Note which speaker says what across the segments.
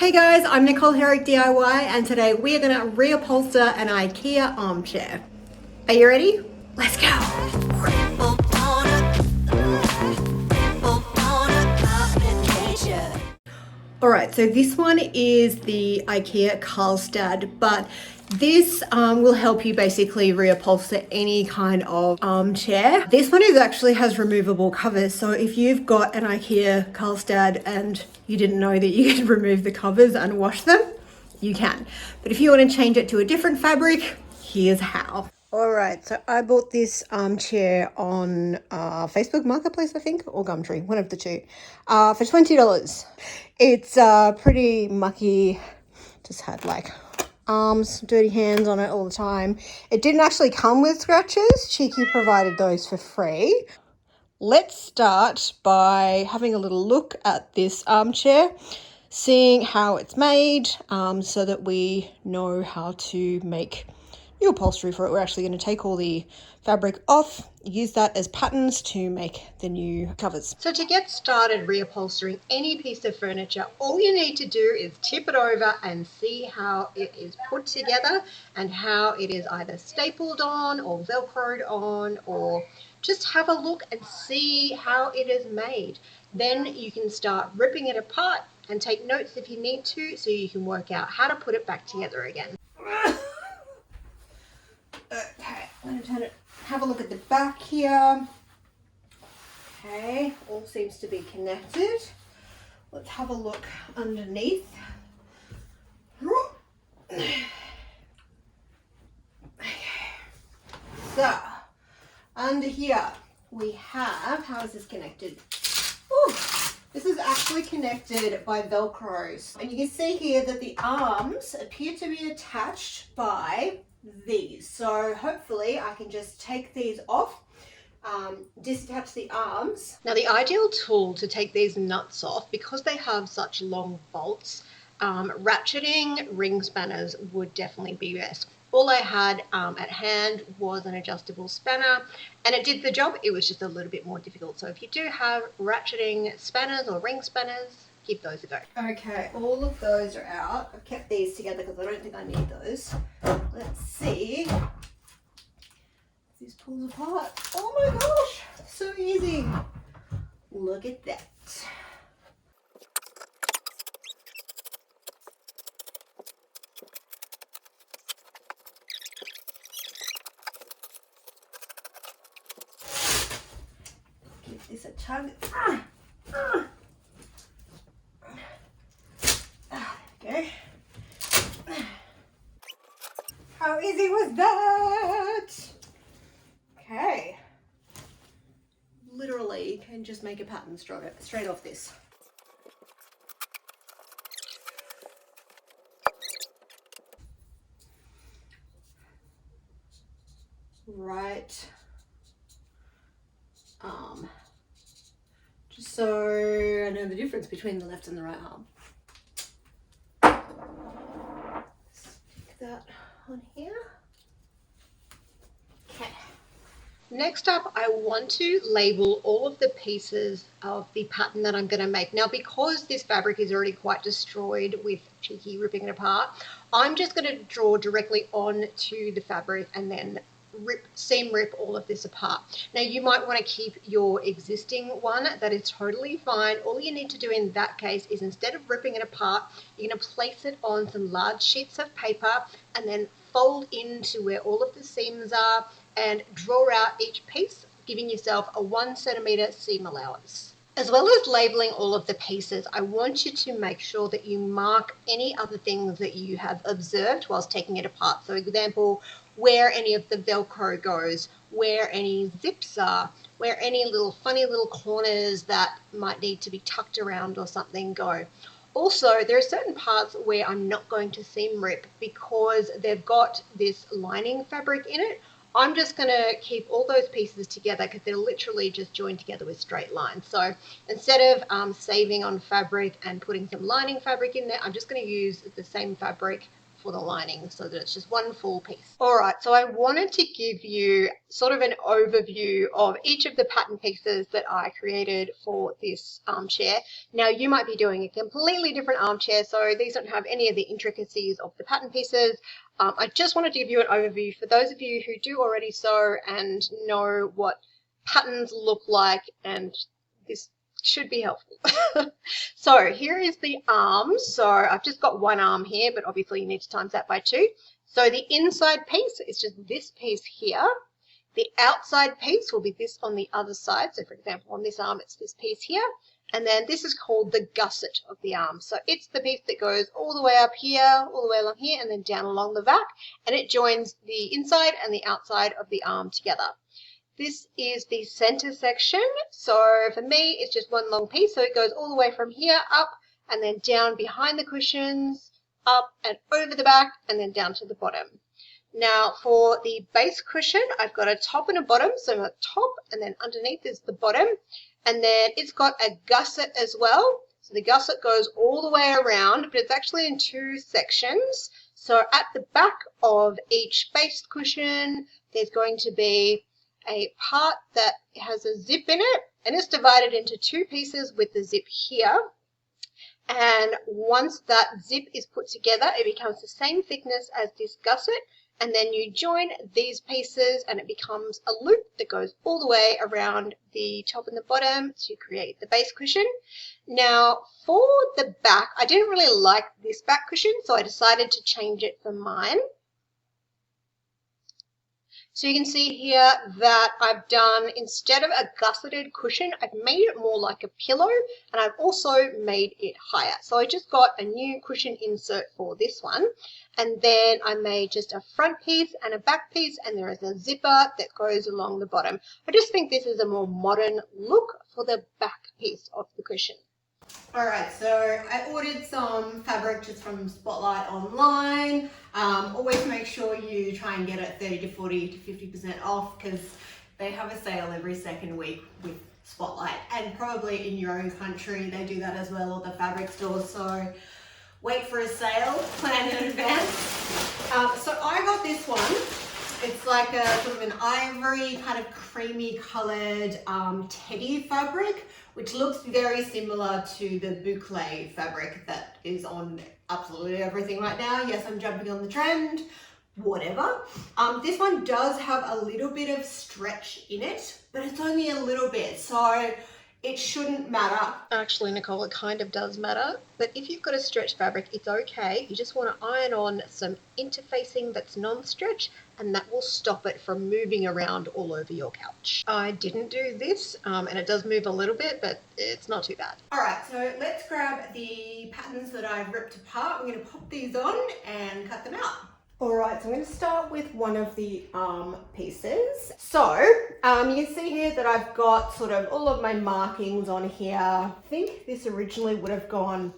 Speaker 1: Hey guys, I'm Nicole here at DIY and today we are going to reupholster an Ikea armchair. Are you ready? Let's go! Alright, so this one is the Ikea Karlstad, but this will help you basically reupholster any kind of armchair. This one actually has removable covers, so if you've got an Ikea Karlstad and you didn't know that you could remove the covers and wash them, you can. But if you want to change it to a different fabric, here's how. Alright, so I bought this armchair on Facebook Marketplace, I think, or Gumtree, one of the two, for $20. It's pretty mucky, just had like arms, dirty hands on it all the time. It didn't actually come with scratches. Cheeky provided those for free. Let's start by having a little look at this armchair, seeing how it's made, so that we know how to make new upholstery for it. We're actually going to take all the fabric off, use that as patterns to make the new covers. So to get started reupholstering any piece of furniture, all you need to do is tip it over and see how it is put together and how it is either stapled on or velcroed on, or just have a look and see how it is made. Then you can start ripping it apart and take notes if you need to, so you can work out how to put it back together again. Okay, I'm going to turn it, have a look at the back here. Okay, all seems to be connected. Let's have a look underneath. Okay, so under here we have, how is this connected? Ooh, this is actually connected by Velcros. And you can see here that the arms appear to be attached by these. So hopefully I can just take these off, disattach the arms. Now the ideal tool to take these nuts off, because they have such long bolts, ratcheting ring spanners would definitely be best. All I had at hand was an adjustable spanner and it did the job. It was just a little bit more difficult. So if you do have ratcheting spanners or ring spanners, give those a go. Okay, all of those are out. I've kept these together because I don't think I need those. Let's see if this pulls apart. Oh my gosh, so easy. Look at that. Give this a tug. Okay. How easy was that? Okay. Literally, you can just make a pattern straight off this. Right arm. Just so I know the difference between the left and the right arm. Stick that on here. Okay. Next up, I want to label all of the pieces of the pattern that I'm going to make. Now, because this fabric is already quite destroyed with Cheeky ripping it apart, I'm just going to draw directly onto the fabric and then seam rip all of this apart. Now, you might want to keep your existing one. That is totally fine. All you need to do in that case is, instead of ripping it apart, you're going to place it on some large sheets of paper and then fold into where all of the seams are and draw out each piece, giving yourself a 1 centimeter seam allowance. As well as labeling all of the pieces, I want you to make sure that you mark any other things that you have observed whilst taking it apart. So, example, where any of the Velcro goes, where any zips are, where any little funny little corners that might need to be tucked around or something go. Also, there are certain parts where I'm not going to seam rip because they've got this lining fabric in it. I'm just going to keep all those pieces together because they're literally just joined together with straight lines. So instead of saving on fabric and putting some lining fabric in there, I'm just going to use the same fabric for the lining so that it's just one full piece. All right, so I wanted to give you sort of an overview of each of the pattern pieces that I created for this armchair. Now you might be doing a completely different armchair, so these don't have any of the intricacies of the pattern pieces. I just wanted to give you an overview for those of you who do already sew and know what patterns look like, and this should be helpful. So here is the arm. So I've just got one arm here, but obviously you need to times that by 2. So the inside piece is just this piece here. The outside piece will be this on the other side. So for example, on this arm, it's this piece here. And then this is called the gusset of the arm. So it's the piece that goes all the way up here, all the way along here, and then down along the back. And it joins the inside and the outside of the arm together. This is the center section. So for me, it's just one long piece. So it goes all the way from here up and then down behind the cushions, up and over the back, and then down to the bottom. Now for the base cushion, I've got a top and a bottom. So I've got top, and then underneath is the bottom. And then it's got a gusset as well. So the gusset goes all the way around, but it's actually in 2 sections. So at the back of each base cushion, there's going to be a part that has a zip in it, and it's divided into 2 pieces with the zip here. And once that zip is put together, it becomes the same thickness as this gusset, and then you join these pieces and it becomes a loop that goes all the way around the top and the bottom to create the base cushion. Now for the back, I didn't really like this back cushion, so I decided to change it for mine. So you can see here that I've done, instead of a gusseted cushion, I've made it more like a pillow, and I've also made it higher. So I just got a new cushion insert for this one, and then I made just a front piece and a back piece, and there is a zipper that goes along the bottom. I just think this is a more modern look for the back piece of the cushion. Alright, so I ordered some fabric just from Spotlight online. Always make sure you try and get it 30 to 40 to 50% off, because they have a sale every second week with Spotlight, and probably in your own country they do that as well, or the fabric stores. So wait for a sale, plan in advance. So I got this one. It's like a sort of an ivory kind of creamy coloured teddy fabric, which looks very similar to the boucle fabric that is on absolutely everything right now. Yes, I'm jumping on the trend, whatever. This one does have a little bit of stretch in it, but it's only a little bit, so it shouldn't matter. Actually, Nicole, it kind of does matter, but if you've got a stretch fabric, it's okay. You just want to iron on some interfacing that's non-stretch, and that will stop it from moving around all over your couch. I didn't do this, and it does move a little bit, but it's not too bad. All right, so let's grab the patterns that I've ripped apart. I'm going to pop these on and cut them out. All right, so I'm going to start with one of the arm pieces. So you can see here that I've got sort of all of my markings on here. I think this originally would have gone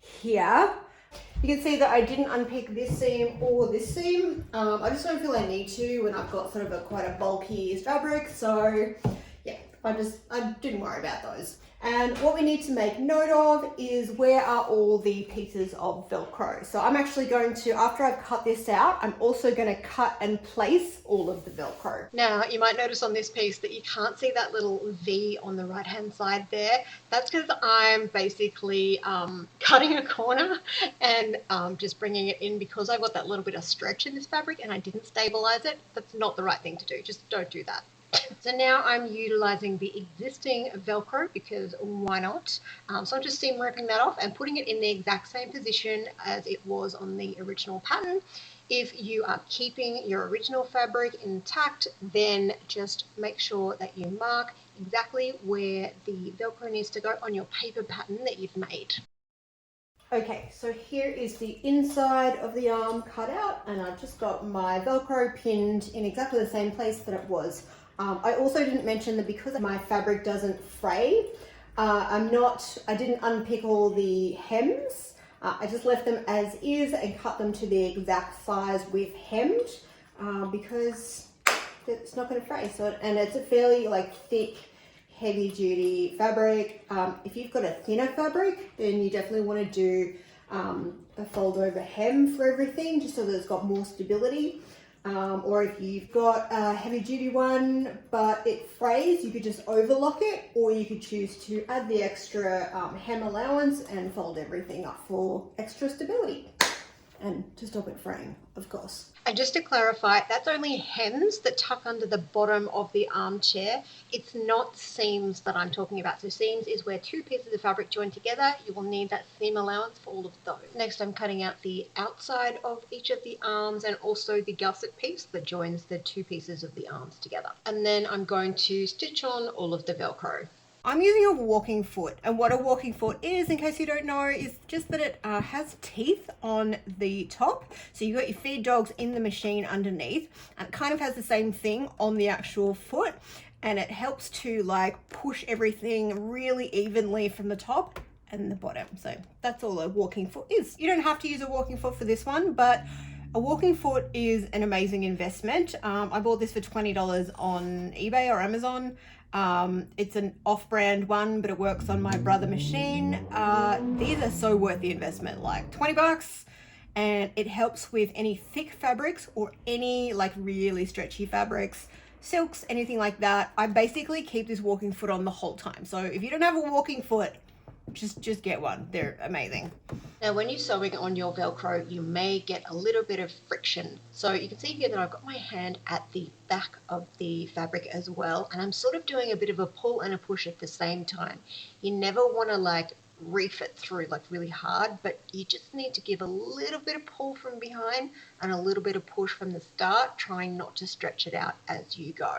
Speaker 1: here. You can see that I didn't unpick this seam or this seam. I just don't feel I need to when I've got sort of quite a bulky fabric. So yeah, I didn't worry about those. And what we need to make note of is where are all the pieces of Velcro. So I'm actually going to, after I've cut this out, I'm also going to cut and place all of the Velcro. Now you might notice on this piece that you can't see that little V on the right hand side there. That's because I'm basically cutting a corner and just bringing it in because I've got that little bit of stretch in this fabric and I didn't stabilize it. That's not the right thing to do. Just don't do that. So now I'm utilizing the existing Velcro because why not? So I'm just seam ripping that off and putting it in the exact same position as it was on the original pattern. If you are keeping your original fabric intact, then just make sure that you mark exactly where the Velcro needs to go on your paper pattern that you've made. Okay, so here is the inside of the arm cut out, and I've just got my Velcro pinned in exactly the same place that it was. I also didn't mention that because my fabric doesn't fray, I didn't unpick all the hems. I just left them as is and cut them to the exact size with hemmed because it's not going to fray. So, and it's a fairly thick, heavy duty fabric. If you've got a thinner fabric, then you definitely want to do a fold over hem for everything, just so that it's got more stability. Or if you've got a heavy duty one but it frays, you could just overlock it, or you could choose to add the extra hem allowance and fold everything up for extra stability and to stop it fraying, of course. And just to clarify, that's only hems that tuck under the bottom of the armchair. It's not seams that I'm talking about. So seams is where two pieces of fabric join together. You will need that seam allowance for all of those. Next, I'm cutting out the outside of each of the arms and also the gusset piece that joins the two pieces of the arms together. And then I'm going to stitch on all of the Velcro. I'm using a walking foot, and what a walking foot is, in case you don't know, is just that it has teeth on the top. So you've got your feed dogs in the machine underneath, and it kind of has the same thing on the actual foot, and it helps to like push everything really evenly from the top and the bottom. So that's all a walking foot is. You don't have to use a walking foot for this one, but a walking foot is an amazing investment. I bought this for $20 on eBay or Amazon. It's an off-brand one, but it works on my brother machine. These are so worth the investment, like 20 bucks, and it helps with any thick fabrics or any like really stretchy fabrics, silks, anything like that. I basically keep this walking foot on the whole time. So if you don't have a walking foot, just get one. They're amazing. Now when you're sewing on your Velcro, you may get a little bit of friction. So you can see here that I've got my hand at the back of the fabric as well, and I'm sort of doing a bit of a pull and a push at the same time. You never want to like reef it through like really hard, but you just need to give a little bit of pull from behind and a little bit of push from the start, trying not to stretch it out as you go.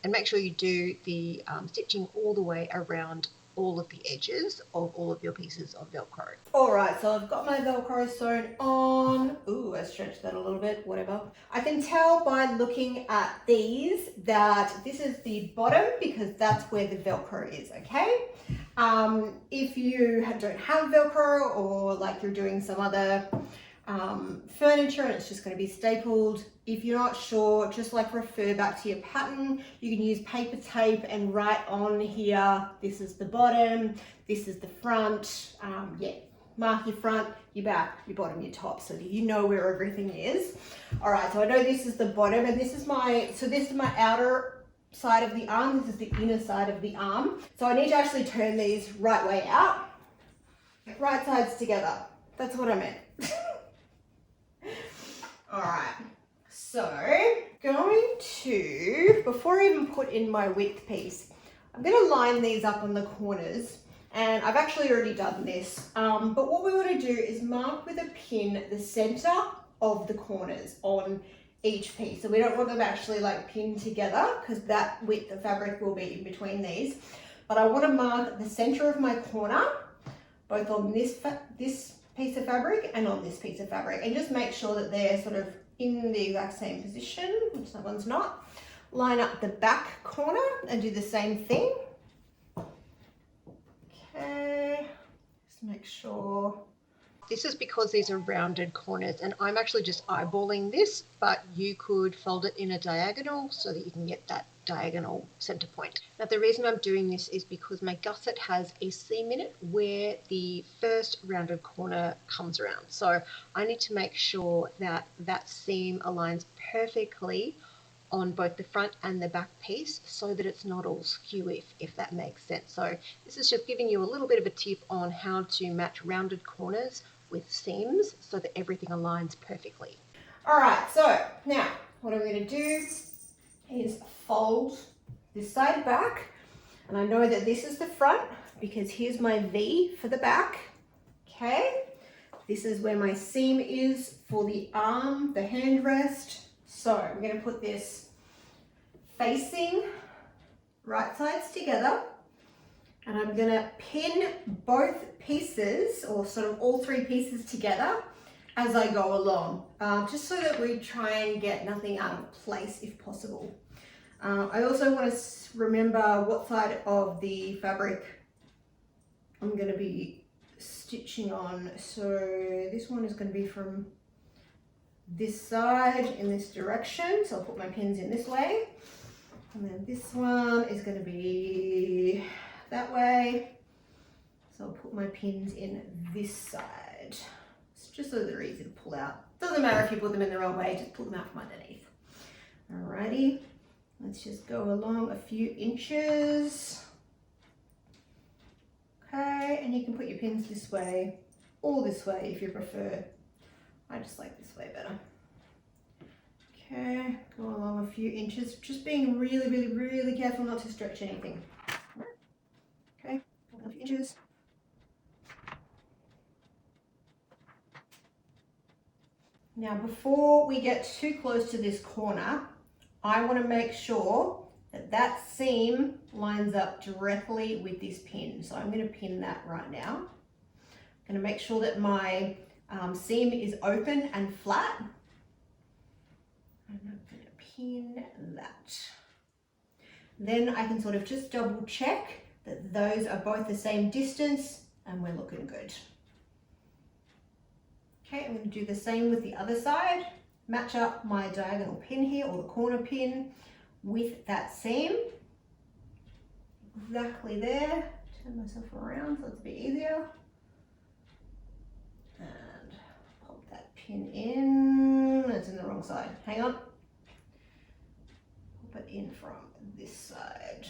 Speaker 1: And make sure you do the stitching all the way around all of the edges of all of your pieces of Velcro. All right, so I've got my Velcro sewn on. Ooh, I stretched that a little bit, whatever. I can tell by looking at these that this is the bottom because that's where the Velcro is, okay? If you don't have Velcro, or like you're doing some other furniture and it's just going to be stapled, if you're not sure, just like refer back to your pattern. You can use paper tape and write on here, this is the bottom, this is the front. Yeah, mark your front, your back, your bottom, your top, so that you know where everything is. All right, so I know this is the bottom, and this is my outer side of the arm, this is the inner side of the arm. So I need to actually turn these right way out, right sides together. That's what I meant. All right, so going to, before I even put in my width piece, I'm going to line these up on the corners, and I've actually already done this, but what we want to do is mark with a pin the center of the corners on each piece. So we don't want them actually like pinned together because that width of fabric will be in between these, but I want to mark the center of my corner, both on this piece of fabric and on this piece of fabric, and just make sure that they're sort of in the exact same position, which that one's not. Line up the back corner and do the same thing. Okay, just make sure. This is because these are rounded corners, and I'm actually just eyeballing this, but you could fold it in a diagonal so that you can get that diagonal center point. Now the reason I'm doing this is because my gusset has a seam in it where the first rounded corner comes around. So I need to make sure that that seam aligns perfectly on both the front and the back piece so that it's not all skew, if that makes sense. So this is just giving you a little bit of a tip on how to match rounded corners with seams so that everything aligns perfectly. All right, so now what I'm going to do is fold this side back, and I know that this is the front because here's my V for the back. Okay, this is where my seam is for the arm, the hand rest. So I'm going to put this facing right sides together, and I'm going to pin both pieces, or sort of all three pieces together as I go along, just so that we try and get nothing out of place if possible. I also want to remember what side of the fabric I'm going to be stitching on. So this one is going to be from this side in this direction, so I'll put my pins in this way, and then this one is going to be that way, so I'll put my pins in this side. just so they're easy to pull out. Doesn't matter if you put them in the wrong way, just pull them out from underneath. Alrighty, let's just go along a few inches. Okay, and you can put your pins this way or this way if you prefer. I just like this way better. Okay, go along a few inches, just being really careful not to stretch anything. Okay, a few inches. Now before we get too close to this corner, I want to make sure that that seam lines up directly with this pin. So I'm going to pin that right now. I'm going to make sure that my seam is open and flat. And I'm going to pin that. Then I can sort of just double check that those are both the same distance and we're looking good. Okay, I'm going to do the same with the other side. Match up my diagonal pin here, or the corner pin, with that seam. Exactly there. Turn myself around so it's a bit easier. And pop that pin in. It's in the wrong side. Hang on. Pop it in from this side.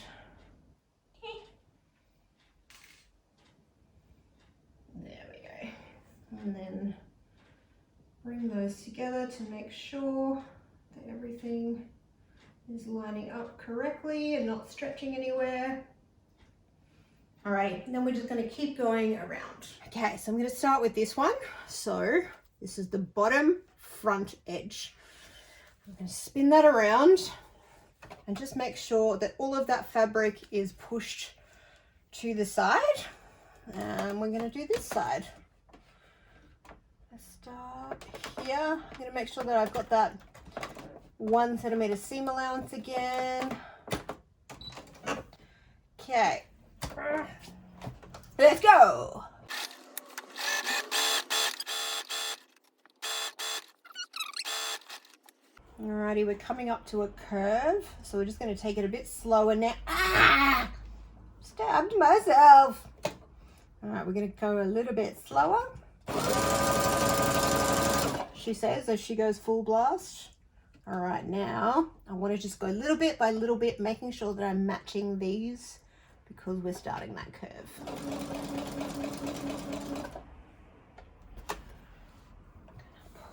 Speaker 1: There we go. And then bring those together to make sure that everything is lining up correctly and not stretching anywhere. Alrighty, and then we're just going to keep going around. Okay, so I'm going to start with this one. So this is the bottom front edge. I'm going to spin that around and just make sure that all of that fabric is pushed to the side. And we're going to do this side. Start here. I'm going to make sure that I've got that 1 centimeter seam allowance again. Okay, let's go. Alrighty, we're coming up to a curve, so we're just going to take it a bit slower now. Ah! Stabbed myself. Alright, we're going to go a little bit slower, she says, as she goes full blast. All right, now I want to just go little bit by little bit, making sure that I'm matching these because we're starting that curve.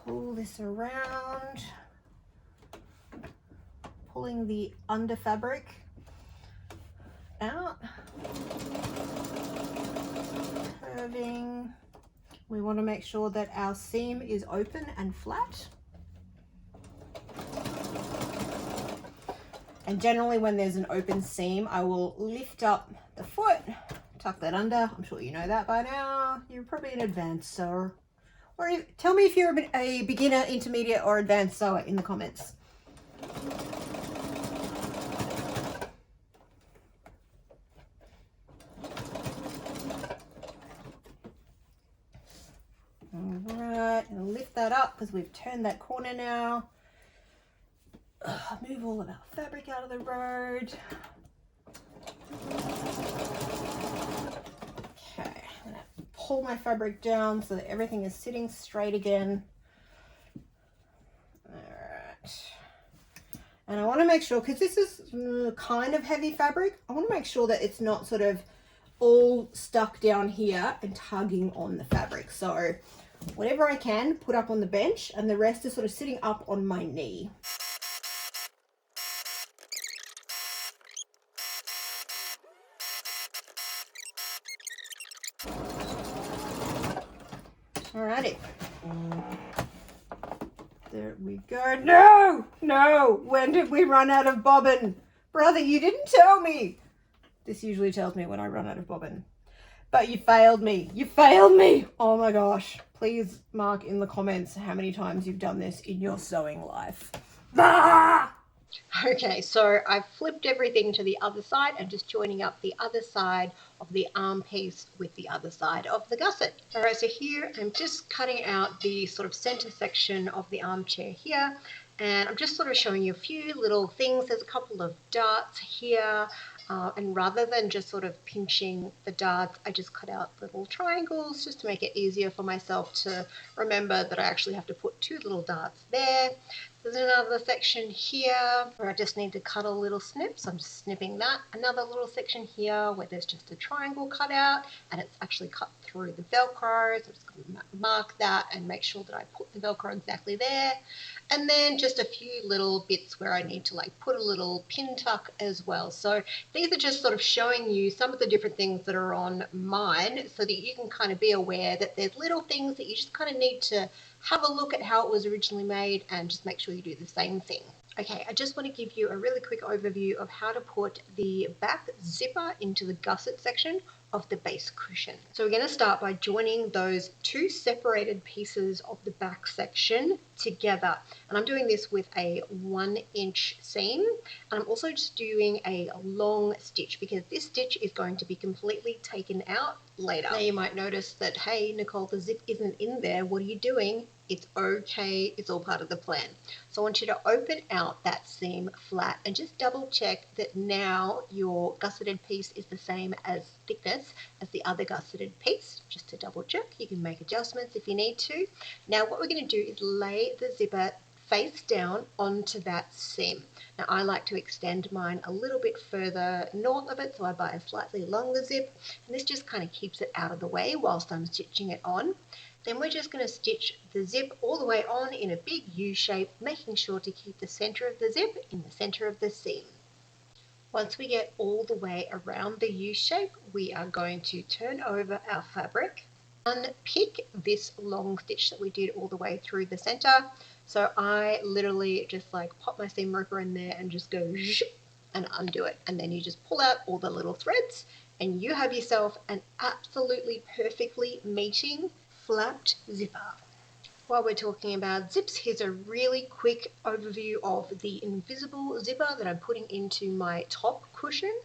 Speaker 1: Pull this around, pulling the under fabric out, curving. We want to make sure that our seam is open and flat. And generally when there's an open seam, I will lift up the foot, tuck that under. I'm sure you know that by now. You're probably an advanced sewer. Or tell me if you're a beginner, intermediate, or advanced sewer in the comments. All right, and lift that up because we've turned that corner now. Move all of our fabric out of the road. Okay, I'm gonna pull my fabric down so that everything is sitting straight again. All right, and I want to make sure, because this is kind of heavy fabric, I want to make sure that it's not sort of all stuck down here and tugging on the fabric. So whatever I can put up on the bench, and the rest is sort of sitting up on my knee. Alrighty. There we go. No! No! When did we run out of bobbin? Brother, you didn't tell me. This usually tells me when I run out of bobbin. But you failed me. You failed me! Oh my gosh. Please mark in the comments how many times you've done this in your sewing life. Ah! Okay, so I've flipped everything to the other side and just joining up the other side of the arm piece with the other side of the gusset. All right, so here I'm just cutting out the sort of center section of the armchair here, and I'm just sort of showing you a few little things. There's a couple of darts here. And rather than just sort of pinching the darts, I just cut out little triangles just to make it easier for myself to remember that I actually have to put 2 little darts there. There's another section here where I just need to cut a little snip, so I'm just snipping that. Another little section here where there's just a triangle cut out and it's actually cut through the Velcro, so I'm just going to mark that and make sure that I put the Velcro exactly there. And then just a few little bits where I need to like put a little pin tuck as well. So these are just sort of showing you some of the different things that are on mine so that you can kind of be aware that there's little things that you just kind of need to have a look at how it was originally made and just make sure you do the same thing. Okay, I just want to give you a really quick overview of how to put the back zipper into the gusset section of the base cushion. So we're going to start by joining those 2 separated pieces of the back section together. And I'm doing this with a 1-inch seam. And I'm also just doing a long stitch because this stitch is going to be completely taken out later. Now you might notice that, hey, Nicole, the zip isn't in there. What are you doing? It's okay, it's all part of the plan. So I want you to open out that seam flat and just double check that now your gusseted piece is the same as thickness as the other gusseted piece. Just to double check, you can make adjustments if you need to. Now what we're going to do is lay the zipper face down onto that seam. Now I like to extend mine a little bit further north of it, so I buy a slightly longer zip, and this just kind of keeps it out of the way whilst I'm stitching it on. Then we're just going to stitch the zip all the way on in a big U shape, making sure to keep the center of the zip in the center of the seam. Once we get all the way around the U shape, we are going to turn over our fabric, unpick this long stitch that we did all the way through the center. So I literally just like pop my seam ripper in there and just go and undo it. And then you just pull out all the little threads and you have yourself an absolutely perfectly meeting flapped zipper. While we're talking about zips, here's a really quick overview of the invisible zipper that I'm putting into my top cushion.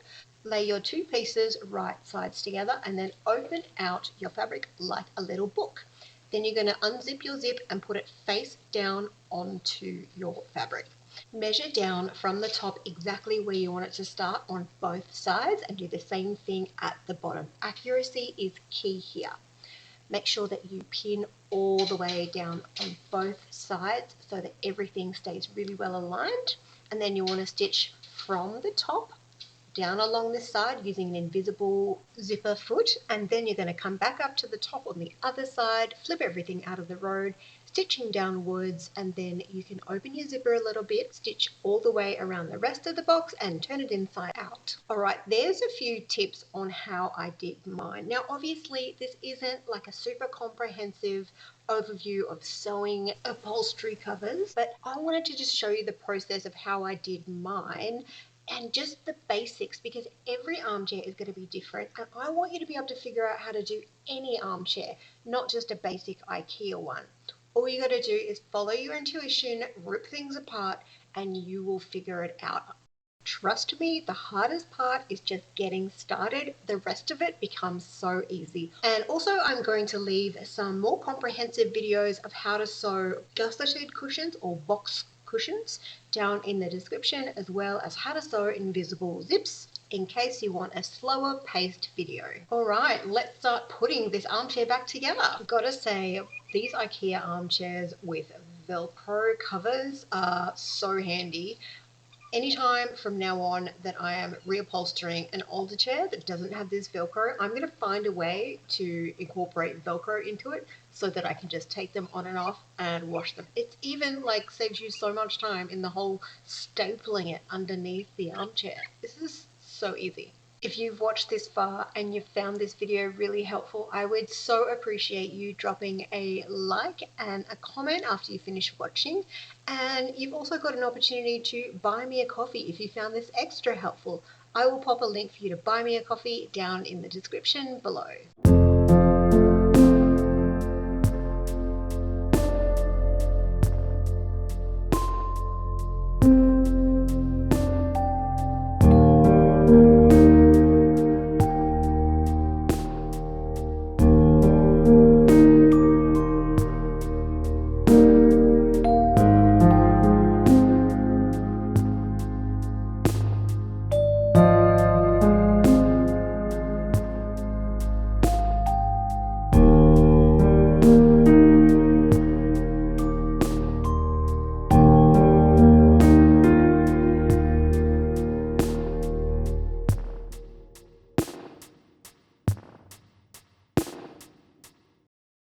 Speaker 1: Lay your 2 pieces right sides together and then open out your fabric like a little book. Then you're going to unzip your zip and put it face down onto your fabric. Measure down from the top exactly where you want it to start on both sides and do the same thing at the bottom. Accuracy is key here. Make sure that you pin all the way down on both sides so that everything stays really well aligned. And then you want to stitch from the top down along this side using an invisible zipper foot, and then you're going to come back up to the top on the other side, flip everything out of the road, stitching downwards, and then you can open your zipper a little bit, stitch all the way around the rest of the box and turn it inside out. All right, there's a few tips on how I did mine. Now obviously this isn't like a super comprehensive overview of sewing upholstery covers, but I wanted to just show you the process of how I did mine and just the basics, because every armchair is going to be different and I want you to be able to figure out how to do any armchair, not just a basic Ikea one. All you got to do is follow your intuition, rip things apart, and you will figure it out. Trust me, the hardest part is just getting started. The rest of it becomes so easy. And also I'm going to leave some more comprehensive videos of how to sew gusseted cushions or box cushions down in the description, as well as how to sew invisible zips in case you want a slower paced video. All right, let's start putting this armchair back together. I've got to say, these Ikea armchairs with Velcro covers are so handy. Anytime from now on that I am reupholstering an older chair that doesn't have this Velcro, I'm going to find a way to incorporate Velcro into it so that I can just take them on and off and wash them. It's even like saves you so much time in the whole stapling it underneath the armchair. This is so easy. If you've watched this far and you've found this video really helpful, I would so appreciate you dropping a like and a comment after you finish watching. And you've also got an opportunity to buy me a coffee if you found this extra helpful. I will pop a link for you to buy me a coffee down in the description below.